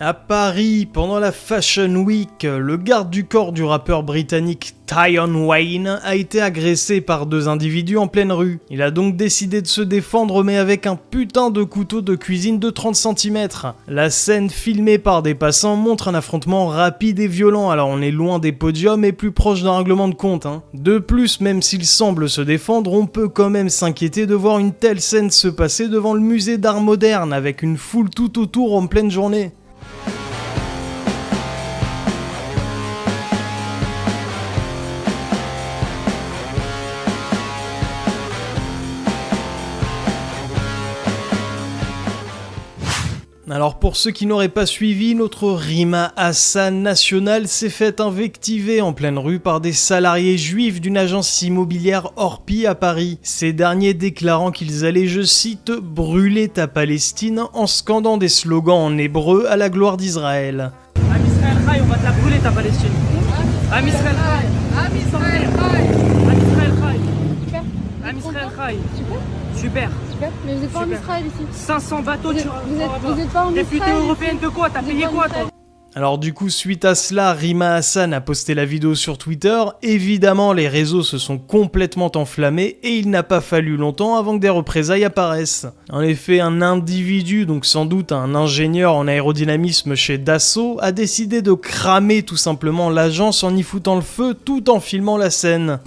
À Paris, pendant la Fashion Week, le garde du corps du rappeur britannique Tion Wayne a été agressé par deux individus en pleine rue. Il a donc décidé de se défendre, mais avec un putain de couteau de cuisine de 30 cm. La scène filmée par des passants montre un affrontement rapide et violent, alors on est loin des podiums et plus proche d'un règlement de compte. De plus, même s'il semble se défendre, on peut quand même s'inquiéter de voir une telle scène se passer devant le musée d'art moderne, avec une foule tout autour en pleine journée. Alors pour ceux qui n'auraient pas suivi, notre Rima Hassan nationale s'est fait invectiver en pleine rue par des salariés juifs d'une agence immobilière Orpi à Paris. Ces derniers déclarant qu'ils allaient, je cite, « brûler ta Palestine » en scandant des slogans en hébreu à la gloire d'Israël. Am Israël Chai, on va te la brûler ta Palestine. Am Israël Chai. Am Israël Chai. Am Israël Chai. Super. Am Israël Chai. Super. Super. Super. Mais vous n'êtes pas en Israël ici. 500 bateaux, Vous êtes pas en Israël. Députée européenne de quoi? T'as payé quoi toi? Alors du coup, suite à cela, Rima Hassan a posté la vidéo sur Twitter. Évidemment, les réseaux se sont complètement enflammés et il n'a pas fallu longtemps avant que des représailles apparaissent. En effet, un individu, donc sans doute un ingénieur en aérodynamisme chez Dassault, a décidé de cramer tout simplement l'agence en y foutant le feu tout en filmant la scène.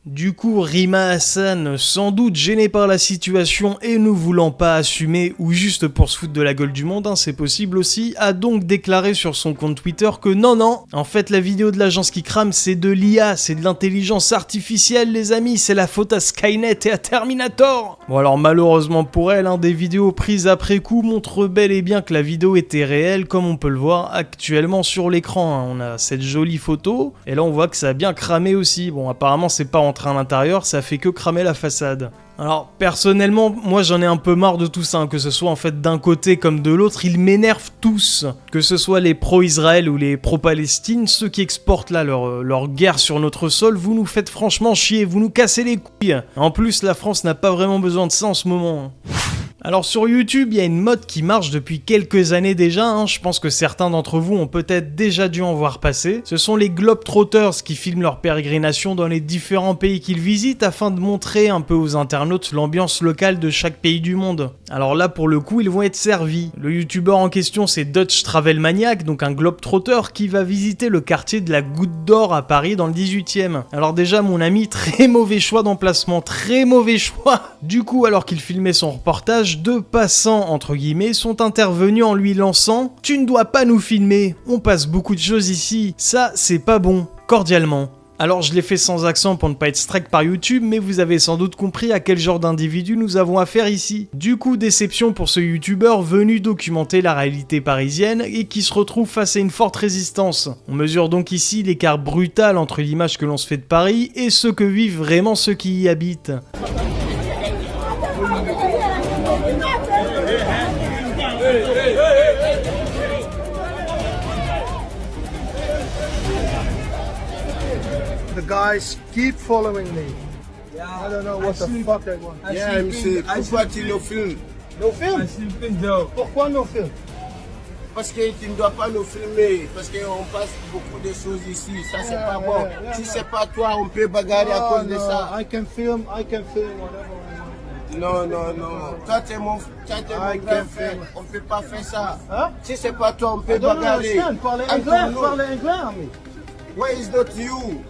Du coup, Rima Hassan, sans doute gêné par la situation et ne voulant pas assumer ou juste pour se foutre de la gueule du monde, c'est possible aussi, a donc déclaré sur son compte Twitter que non, en fait la vidéo de l'agence qui crame c'est de l'IA, c'est de l'intelligence artificielle les amis, c'est la faute à Skynet et à Terminator. Bon alors malheureusement pour elle, des vidéos prises après coup montrent bel et bien que la vidéo était réelle comme on peut le voir actuellement sur l'écran. On a cette jolie photo et là on voit que ça a bien cramé aussi. Bon apparemment c'est pas rentré à l'intérieur, ça fait que cramer la façade. Alors personnellement, moi j'en ai un peu marre de tout ça, que ce soit en fait d'un côté comme de l'autre, ils m'énervent tous. Que ce soit les pro-Israël ou les pro-Palestine, ceux qui exportent là leur guerre sur notre sol, vous nous faites franchement chier, vous nous cassez les couilles. En plus, la France n'a pas vraiment besoin de ça en ce moment. Alors sur YouTube, il y a une mode qui marche depuis quelques années déjà, je pense que certains d'entre vous ont peut-être déjà dû en voir passer. Ce sont les Globetrotters qui filment leur pérégrination dans les différents pays qu'ils visitent afin de montrer un peu aux internautes l'ambiance locale de chaque pays du monde. Alors là pour le coup, ils vont être servis. Le youtubeur en question c'est Dutch Travel Maniac, donc un Globetrotter qui va visiter le quartier de la Goutte d'Or à Paris dans le 18e. Alors déjà mon ami, très mauvais choix d'emplacement, très mauvais choix. Du coup alors qu'il filmait son reportage, deux passants, entre guillemets, sont intervenus en lui lançant « Tu ne dois pas nous filmer, on passe beaucoup de choses ici, ça c'est pas bon, cordialement ». Alors je l'ai fait sans accent pour ne pas être strike par YouTube, mais vous avez sans doute compris à quel genre d'individu nous avons affaire ici. Du coup, déception pour ce youtubeur venu documenter la réalité parisienne et qui se retrouve face à une forte résistance. On mesure donc ici l'écart brutal entre l'image que l'on se fait de Paris et ce que vivent vraiment ceux qui y habitent. The guys keep following me. I don't know what the fuck they want. Yeah, MC, pourquoi tu nous filmes? No film? Pourquoi no film? Parce que tu ne dois pas nous filmer, parce qu'on passe beaucoup de choses ici, ça c'est pas bon. Si c'est pas toi, on peut bagarrer à cause de ça. I can film whatever I want. Non. Toi, t'es mon grand frère, on peut pas faire ça. Hein? Si c'est pas toi, on peut I don't bagarrer. understand. Parlez anglais, ami. Why is not you?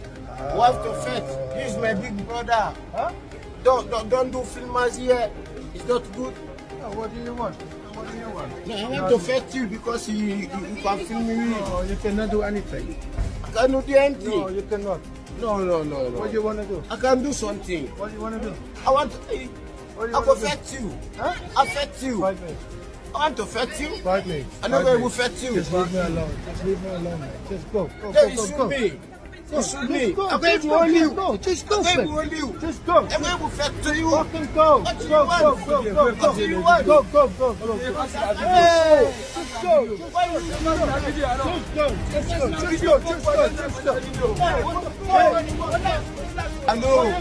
You have to fight. This is my big brother. Huh? Don't do filmage here. It's not good. What do you want? No, I want to fight you because you can film me. No, you cannot do anything. I cannot do anything. No, you cannot. No. What do you want to do? I can do something. What do you want to do? I want to. What do you I want will to do? fight you. Huh? I'll fight you. Fight me. I want to fight you. Fight me. I know I will fight you. Just leave me alone. Just leave me alone. Just go. Go, Then go, you go, shoot go. me. You shoot me. Just go. I'm going Just to go. hold you. Just go. Just go. I'm going sir. to hold you. Just go. I'm going to fight to you. Fucking go. What do you Go, want? go, go, go, What do you want? go. Go. Hey! Hello.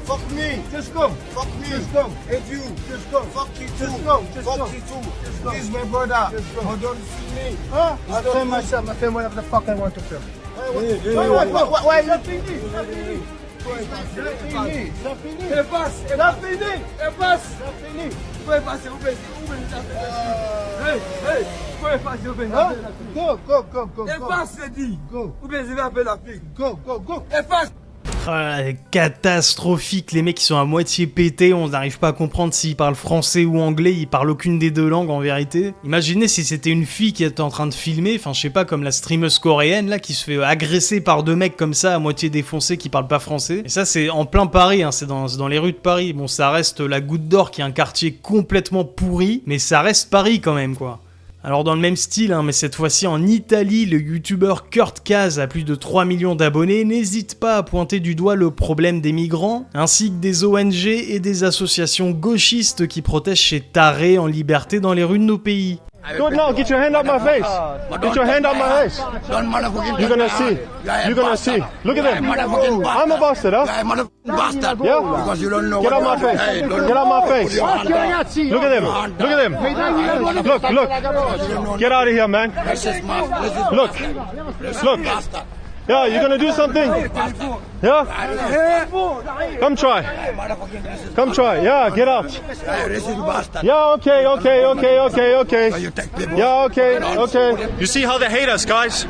Fuck me. Just go. Fuck me. Just go. And you. Just go. Fuck you too. Just go. Fuck you too. This is my brother. Oh, don't see me. Huh? I film myself. I film whatever the fuck I want to film. Why you fini. Catastrophique, les mecs qui sont à moitié pétés, on n'arrive pas à comprendre s'ils parlent français ou anglais, ils parlent aucune des deux langues en vérité. Imaginez si c'était une fille qui était en train de filmer, enfin je sais pas, comme la streameuse coréenne là, qui se fait agresser par deux mecs comme ça, à moitié défoncés, qui parlent pas français. Et ça c'est en plein Paris, hein, c'est dans les rues de Paris. Bon, ça reste la Goutte d'Or qui est un quartier complètement pourri, mais ça reste Paris quand même quoi. Alors dans le même style, hein, mais cette fois-ci en Italie, le youtubeur Kurt Kaz a plus de 3 millions d'abonnés, n'hésite pas à pointer du doigt le problème des migrants, ainsi que des ONG et des associations gauchistes qui protègent ces tarés en liberté dans les rues de nos pays. Do it now. Get your hand out my face. Get your hand out my face. You're gonna see. You're gonna see. Look at them. I'm a bastard, huh? Bastard. Yeah? Because you don't know Get out my face. Get out my face. Look at them. Look at them. Look. Get out of here, man. Look. Look. Yeah, you're gonna do something? Yeah? Come try. Come try. Yeah, get out. Yeah, okay. Yeah, okay. You see how they hate us, guys?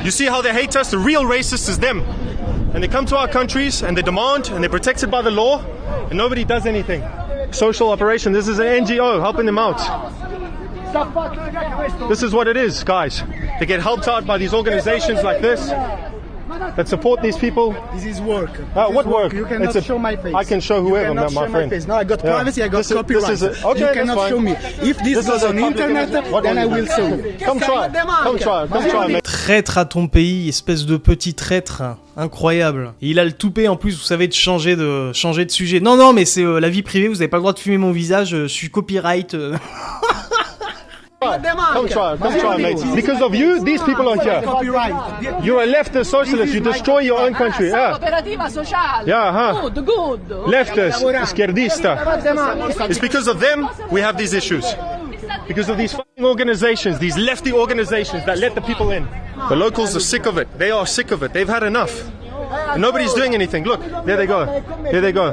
You see how they hate us? The real racist is them. And they come to our countries and they demand and they're protected by the law and nobody does anything. Social operation. This is an NGO helping them out. This is what it is, guys. They get helped out by these organizations like this that support these people. This is work. What work? You cannot show my face. I can show whoever, my friend. Face. No, I got privacy, I got copyright. Okay, you cannot show me. If this goes on internet, then I will show you. Come try, mate. Traître à ton pays, espèce de petit traître, incroyable. Et il a le toupet en plus, vous savez, de changer de sujet. Non, mais c'est la vie privée, vous avez pas le droit de filmer mon visage, je suis copyright. Come try, mate. Because of you, these people are here. You're a leftist socialist. You destroy your own country. Cooperativa sociale. Yeah, huh? Good. Leftist, izquierdista. It's because of them we have these issues. Because of these fucking organizations, these lefty organizations that let the people in. The locals are sick of it. They are sick of it. They've had enough. And nobody's doing anything. Look, there they go. There they go.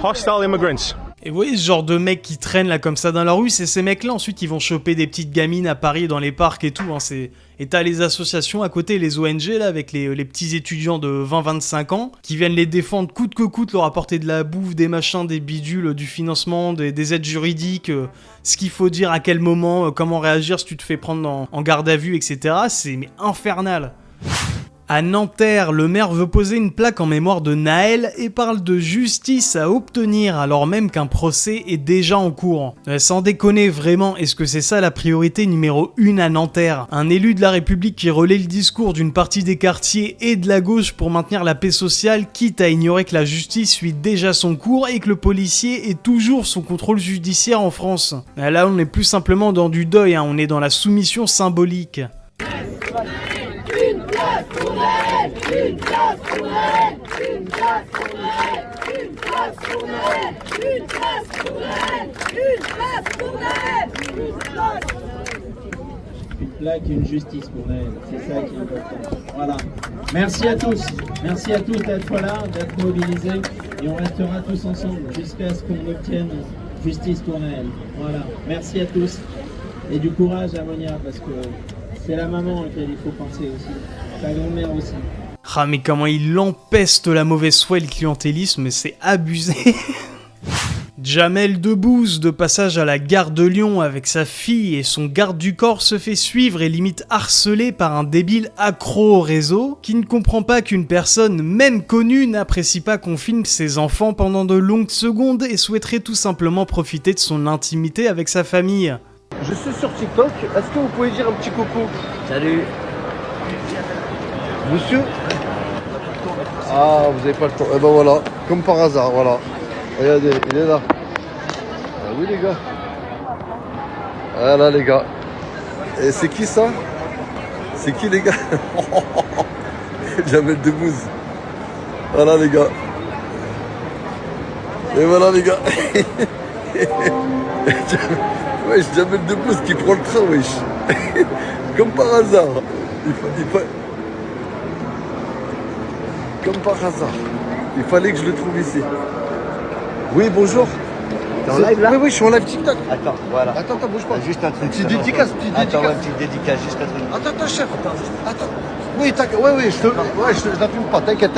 Hostile immigrants. Et vous voyez ce genre de mecs qui traînent là comme ça dans la rue, c'est ces mecs là ensuite ils vont choper des petites gamines à Paris dans les parcs et tout, hein, et t'as les associations à côté, les ONG là avec les petits étudiants de 20-25 ans qui viennent les défendre coûte que coûte, leur apporter de la bouffe, des machins, des bidules, du financement, des aides juridiques, ce qu'il faut dire à quel moment, comment réagir si tu te fais prendre en garde à vue, etc. C'est infernal. À Nanterre, le maire veut poser une plaque en mémoire de Naël et parle de justice à obtenir alors même qu'un procès est déjà en cours. Sans déconner vraiment, est-ce que c'est ça la priorité numéro 1 à Nanterre? Un élu de la République qui relaie le discours d'une partie des quartiers et de la gauche pour maintenir la paix sociale, quitte à ignorer que la justice suit déjà son cours et que le policier est toujours sous contrôle judiciaire en France. Là, on est plus simplement dans du deuil, hein, on est dans la soumission symbolique. Une place pour Naël, une place pour Naël, une place pour Naël, une place pour Naël, une place pour Naël, une place pour Naël, une place. Une plaque, une justice pour Naël, c'est ça qui est important. Voilà. Merci à tous d'être là, d'être mobilisés, et on restera tous ensemble jusqu'à ce qu'on obtienne justice pour Naël. Voilà. Merci à tous et du courage à Monia parce que c'est la maman à laquelle il faut penser aussi, ta grand-mère aussi. Ah mais comment il empeste la mauvaise foi et le clientélisme, c'est abusé. Jamel Debbouze, de passage à la gare de Lyon avec sa fille et son garde du corps, se fait suivre et limite harcelé par un débile accro au réseau qui ne comprend pas qu'une personne, même connue, n'apprécie pas qu'on filme ses enfants pendant de longues secondes et souhaiterait tout simplement profiter de son intimité avec sa famille. Je suis sur TikTok, est-ce que vous pouvez dire un petit coucou? Salut. Monsieur? Ah, vous avez pas le temps. Eh ben voilà, comme par hasard, voilà. Regardez, il est là. Ah oui les gars. Voilà les gars. Et c'est qui ça? C'est qui les gars? Jamel Debbouze. Voilà les gars. Et voilà les gars. Wesh, Jamel Debbouze qui prend le train, wesh. Comme par hasard. Comme par hasard. Il fallait que je le trouve ici. Oui, bonjour. T'es en live là? Oui, oui, je suis en live TikTok. Attends, voilà. Attends, bouge pas. Juste un truc. Petite dédicace, Attends, une petite dédicace, juste un truc. Attends, chef. Attends. Oui, t'inquiète. Oui, je la fume pas. T'inquiète.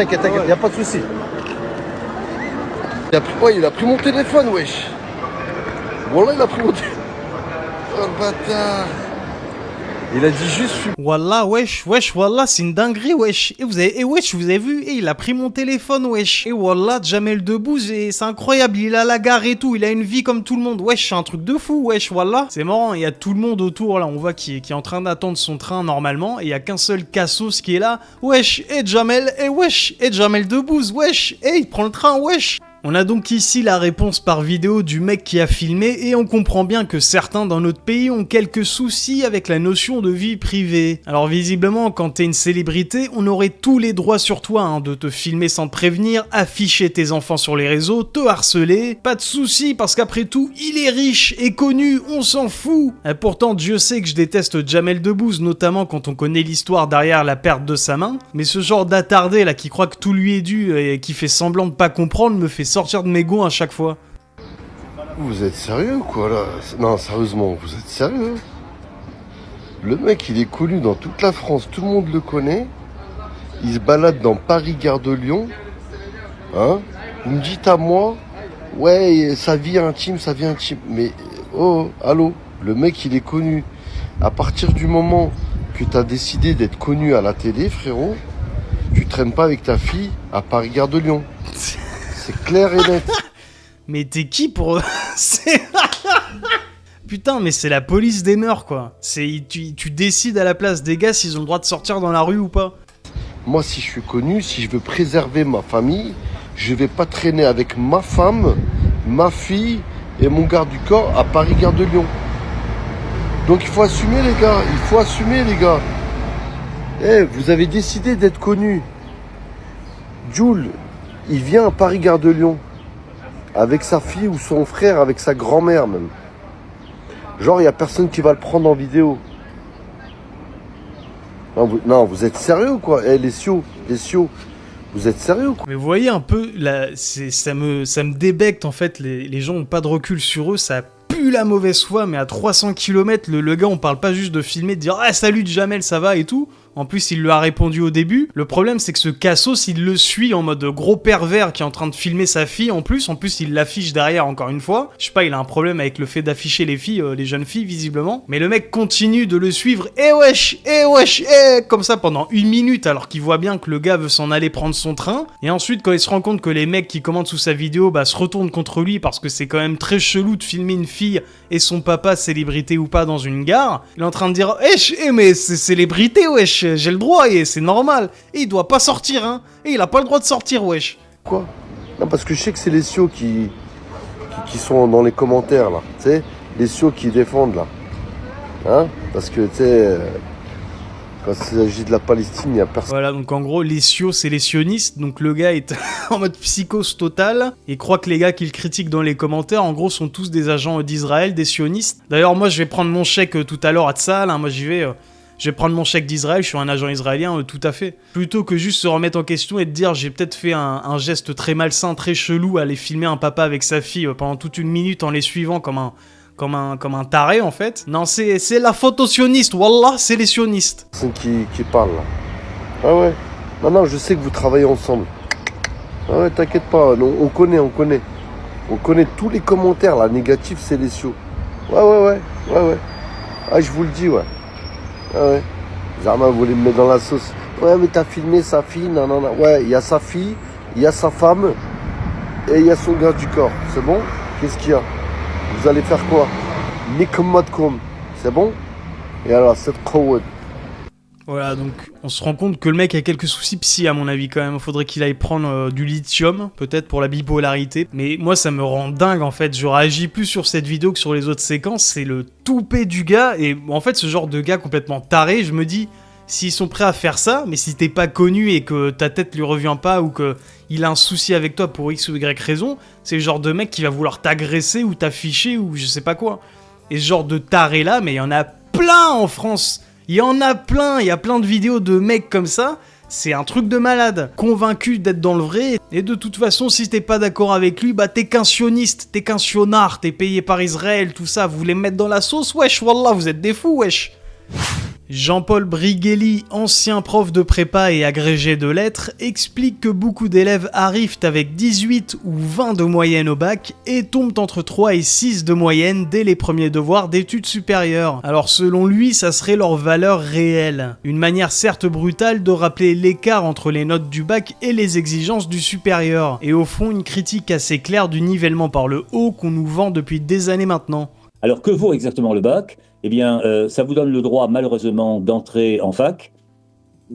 Y a pas de souci. Il a pris mon téléphone, wesh. Voilà, il a pris mon téléphone. Oh le bâtard. Il a dit juste fume. Wallah, wesh, wallah, c'est une dinguerie, wesh. Et vous avez vu, et il a pris mon téléphone, wesh. Et wallah, Jamel Debbouze, et c'est incroyable, il a la gare et tout, il a une vie comme tout le monde. Wesh, c'est un truc de fou, wesh, wallah. C'est marrant, il y a tout le monde autour, là, on voit qui est en train d'attendre son train normalement, et il y a qu'un seul cassos qui est là. Wesh, et Jamel Debbouze, wesh, et il prend le train, wesh. On a donc ici la réponse par vidéo du mec qui a filmé et on comprend bien que certains dans notre pays ont quelques soucis avec la notion de vie privée. Alors visiblement, quand t'es une célébrité, on aurait tous les droits sur toi hein, de te filmer sans te prévenir, afficher tes enfants sur les réseaux, te harceler. Pas de soucis parce qu'après tout, il est riche et connu, on s'en fout. Et pourtant, Dieu sait que je déteste Jamel Debbouze, notamment quand on connaît l'histoire derrière la perte de sa main. Mais ce genre d'attardé là qui croit que tout lui est dû et qui fait semblant de pas comprendre me fait sortir de mes gonds à chaque fois. Vous êtes sérieux quoi là? Non, sérieusement, vous êtes sérieux? Le mec, il est connu dans toute la France, tout le monde le connaît. Il se balade dans Paris, Gare de Lyon. Hein? Vous me dites à moi, ouais, sa vie intime. Mais, oh, allô? Le mec, il est connu. À partir du moment que tu as décidé d'être connu à la télé, frérot, tu traînes pas avec ta fille à Paris, Gare de Lyon. C'est clair et net. Mais t'es qui pour... Putain, mais c'est la police des mœurs, quoi. Tu décides à la place des gars s'ils ont le droit de sortir dans la rue ou pas. Moi, si je suis connu, si je veux préserver ma famille, je vais pas traîner avec ma femme, ma fille et mon garde du corps à Paris, Gare de Lyon. Donc il faut assumer, les gars. Eh, vous avez décidé d'être connu. Jules, il vient à Paris, Gare de Lyon. Avec sa fille ou son frère, avec sa grand-mère même. Genre, il n'y a personne qui va le prendre en vidéo. Non, vous êtes sérieux quoi? Eh, les siots, vous êtes sérieux quoi? Mais vous voyez un peu, là, ça me débecte en fait, les gens ont pas de recul sur eux, ça pue la mauvaise foi, mais à 300 km, le gars, on parle pas juste de filmer, de dire « Ah, salut Jamel, ça va » et tout. En plus, il lui a répondu au début. Le problème, c'est que ce cassos, il le suit en mode gros pervers qui est en train de filmer sa fille en plus. En plus, il l'affiche derrière encore une fois. Je sais pas, il a un problème avec le fait d'afficher les filles, les jeunes filles, visiblement. Mais le mec continue de le suivre. Comme ça pendant 1 minute, alors qu'il voit bien que le gars veut s'en aller prendre son train. Et ensuite, quand il se rend compte que les mecs qui commentent sous sa vidéo, se retournent contre lui parce que c'est quand même très chelou de filmer une fille et son papa, célébrité ou pas, dans une gare. Il est en train de dire mais c'est célébrité, wesh. J'ai le droit et c'est normal. Et il doit pas sortir, hein. Et il a pas le droit de sortir, wesh. Quoi? Non, parce que je sais que c'est les siots qui sont dans les commentaires, là. Tu sais, les siots qui défendent, là. Hein? Parce que, tu sais, quand il s'agit de la Palestine, il n'y a personne. Voilà, donc en gros, les siots, c'est les sionistes. Donc le gars est en mode psychose total et croit que les gars qu'il critique dans les commentaires, en gros, sont tous des agents d'Israël, des sionistes. D'ailleurs, moi, je vais prendre mon chèque tout à l'heure à Tzahal, hein. Moi, j'y vais... Je vais prendre mon chèque d'Israël, je suis un agent israélien, tout à fait. Plutôt que juste se remettre en question et de dire j'ai peut-être fait un geste très malsain, très chelou, aller filmer un papa avec sa fille pendant toute 1 minute en les suivant comme un taré en fait. Non, c'est la photo sioniste, wallah, c'est les sionistes. C'est qui parle là. Ah ouais. Non, je sais que vous travaillez ensemble. Ah ouais, t'inquiète pas, on connaît. On connaît tous les commentaires là, négatifs, c'est les siots. Ouais. Ah, je vous le dis, ouais. Ah ouais, Zarma voulait me mettre dans la sauce. Ouais, mais t'as filmé sa fille, non. Ouais, il y a sa fille, il y a sa femme et il y a son garde du corps. C'est bon? Qu'est-ce qu'il y a? Vous allez faire quoi? Nikom Madkom. C'est bon? Et alors, cette crowd. Voilà, donc on se rend compte que le mec a quelques soucis psy à mon avis quand même. Faudrait qu'il aille prendre du lithium, peut-être pour la bipolarité. Mais moi ça me rend dingue en fait. Je réagis plus sur cette vidéo que sur les autres séquences. C'est le toupet du gars. Et en fait ce genre de gars complètement taré, je me dis, s'ils sont prêts à faire ça, mais si t'es pas connu et que ta tête lui revient pas ou que il a un souci avec toi pour X ou Y raison, c'est le genre de mec qui va vouloir t'agresser ou t'afficher ou je sais pas quoi. Et ce genre de taré là, mais il y en a plein en France. Il y en a plein, il y a plein de vidéos de mecs comme ça, c'est un truc de malade, convaincu d'être dans le vrai, et de toute façon, si t'es pas d'accord avec lui, bah t'es qu'un sioniste, t'es qu'un sionnard, t'es payé par Israël, tout ça, vous voulez me mettre dans la sauce, wesh, wallah, vous êtes des fous, wesh. Jean-Paul Brighelli, ancien prof de prépa et agrégé de lettres, explique que beaucoup d'élèves arrivent avec 18 ou 20 de moyenne au bac et tombent entre 3 et 6 de moyenne dès les premiers devoirs d'études supérieures. Alors selon lui, ça serait leur valeur réelle. Une manière certes brutale de rappeler l'écart entre les notes du bac et les exigences du supérieur. Et au fond, une critique assez claire du nivellement par le haut qu'on nous vend depuis des années maintenant. Alors que vaut exactement le bac ? Eh bien, ça vous donne le droit, malheureusement, d'entrer en fac,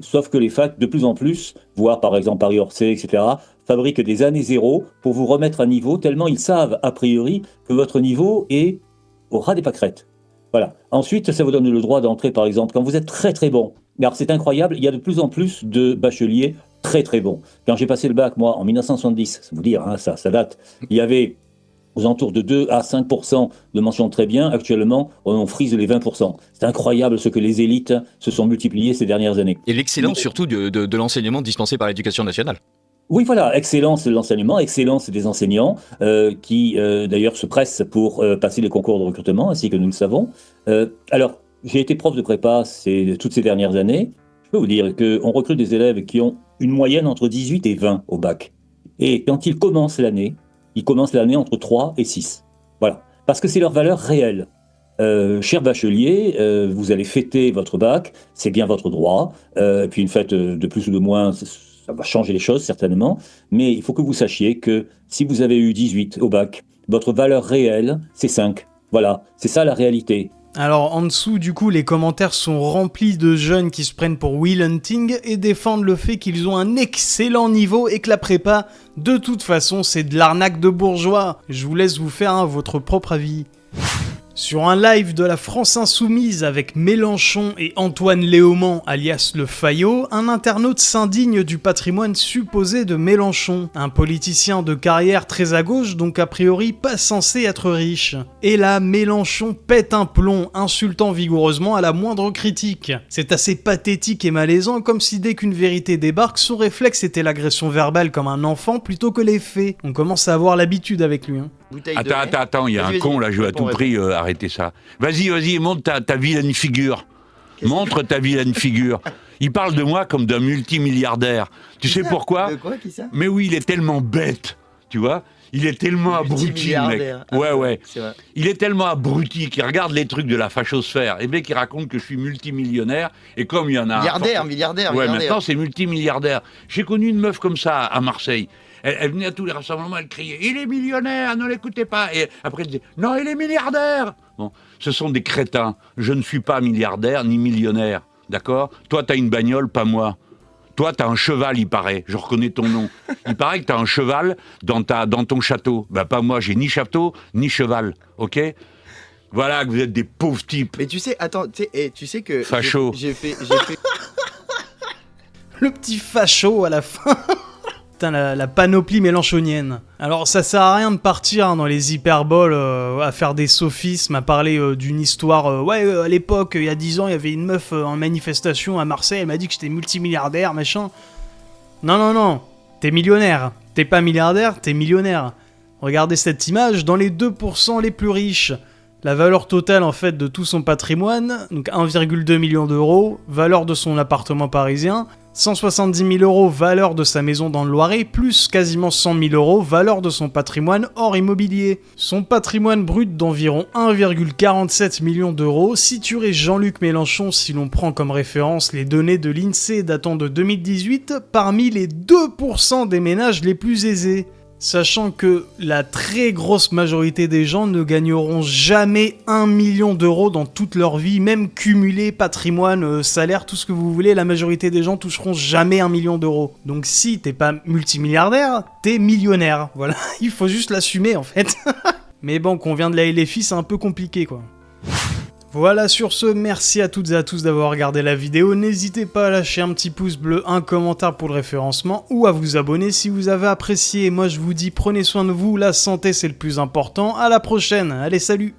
sauf que les facs, de plus en plus, voire par exemple Paris-Orsay, etc., fabriquent des années zéro pour vous remettre à niveau, tellement ils savent, a priori, que votre niveau est au ras des pâquerettes. Voilà. Ensuite, ça vous donne le droit d'entrer, par exemple, quand vous êtes très très bon. Alors, c'est incroyable, il y a de plus en plus de bacheliers très très bons. Quand j'ai passé le bac, moi, en 1970, c'est vous dire, hein, ça date, il y avait aux alentours de 2 à 5% de mentions très bien. Actuellement, on frise les 20%. C'est incroyable ce que les élites se sont multipliées ces dernières années. Et l'excellence surtout de l'enseignement dispensé par l'Éducation nationale. Oui, voilà, excellence de l'enseignement, excellence des enseignants qui, d'ailleurs, se pressent pour passer les concours de recrutement, ainsi que nous le savons. Alors, j'ai été prof de prépa toutes ces dernières années. Je peux vous dire qu'on recrute des élèves qui ont une moyenne entre 18 et 20 au bac. Et quand ils commencent l'année entre 3 et 6. Voilà. Parce que c'est leur valeur réelle. Cher bachelier, vous allez fêter votre bac, c'est bien votre droit. Puis une fête de plus ou de moins, ça va changer les choses certainement. Mais il faut que vous sachiez que si vous avez eu 18 au bac, votre valeur réelle, c'est 5. Voilà. C'est ça la réalité. Alors en dessous du coup les commentaires sont remplis de jeunes qui se prennent pour Will Hunting et défendent le fait qu'ils ont un excellent niveau et que la prépa de toute façon c'est de l'arnaque de bourgeois. Je vous laisse vous faire votre propre avis. Sur un live de la France Insoumise avec Mélenchon et Antoine Léaumont alias Le Fayot, un internaute s'indigne du patrimoine supposé de Mélenchon, un politicien de carrière très à gauche donc a priori pas censé être riche. Et là, Mélenchon pète un plomb, insultant vigoureusement à la moindre critique. C'est assez pathétique et malaisant, comme si dès qu'une vérité débarque, son réflexe était l'agression verbale comme un enfant plutôt que les faits. On commence à avoir l'habitude avec lui. Attends, il y a un con là, je veux à tout prix arrêter ça. Vas-y, montre ta vilaine figure. Montre ta vilaine figure. Il parle de moi comme d'un multimilliardaire. Tu sais pourquoi ? De quoi, qui ça ? Mais oui, il est tellement bête, tu vois ? Il est tellement abruti, le mec. Ouais. Il est tellement abruti qu'il regarde les trucs de la fachosphère. Et bien qu'il raconte que je suis multimillionnaire. Et comme il y en a... Milliardaire. Ouais, maintenant c'est multimilliardaire. J'ai connu une meuf comme ça à Marseille. Elle venait à tous les rassemblements, elle criait « Il est millionnaire, ne l'écoutez pas !» Et après elle disait « Non, il est milliardaire !» Bon, ce sont des crétins. Je ne suis pas milliardaire ni millionnaire, d'accord ? Toi, t'as une bagnole, pas moi. Toi, t'as un cheval, il paraît. Je reconnais ton nom. Il paraît que t'as un cheval dans ton château. Bah, pas moi, j'ai ni château, ni cheval, ok ? Voilà que vous êtes des pauvres types. Mais tu sais, attends, tu sais que... Facho. J'ai fait... Le petit facho à la fin. Putain, la panoplie mélenchonienne. Alors ça sert à rien de partir dans les hyperboles, à faire des sophismes, à parler d'une histoire... à l'époque, il y a 10 ans, il y avait une meuf en manifestation à Marseille, elle m'a dit que j'étais multimilliardaire, machin. Non, t'es millionnaire. T'es pas milliardaire, t'es millionnaire. Regardez cette image, dans les 2% les plus riches, la valeur totale en fait de tout son patrimoine, donc 1,2 million d'euros, valeur de son appartement parisien, 170 000 euros valeur de sa maison dans le Loiret, plus quasiment 100 000 euros valeur de son patrimoine hors immobilier. Son patrimoine brut d'environ 1,47 million d'euros situerait Jean-Luc Mélenchon, si l'on prend comme référence les données de l'INSEE datant de 2018, parmi les 2% des ménages les plus aisés. Sachant que la très grosse majorité des gens ne gagneront jamais 1 million d'euros dans toute leur vie, même cumulé, patrimoine, salaire, tout ce que vous voulez, la majorité des gens toucheront jamais 1 million d'euros. Donc si t'es pas multimilliardaire, t'es millionnaire. Voilà, il faut juste l'assumer en fait. Mais bon, qu'on vient de la LFI, c'est un peu compliqué quoi. Voilà, sur ce, merci à toutes et à tous d'avoir regardé la vidéo. N'hésitez pas à lâcher un petit pouce bleu, un commentaire pour le référencement ou à vous abonner si vous avez apprécié. Moi je vous dis prenez soin de vous, la santé c'est le plus important. À la prochaine, allez salut!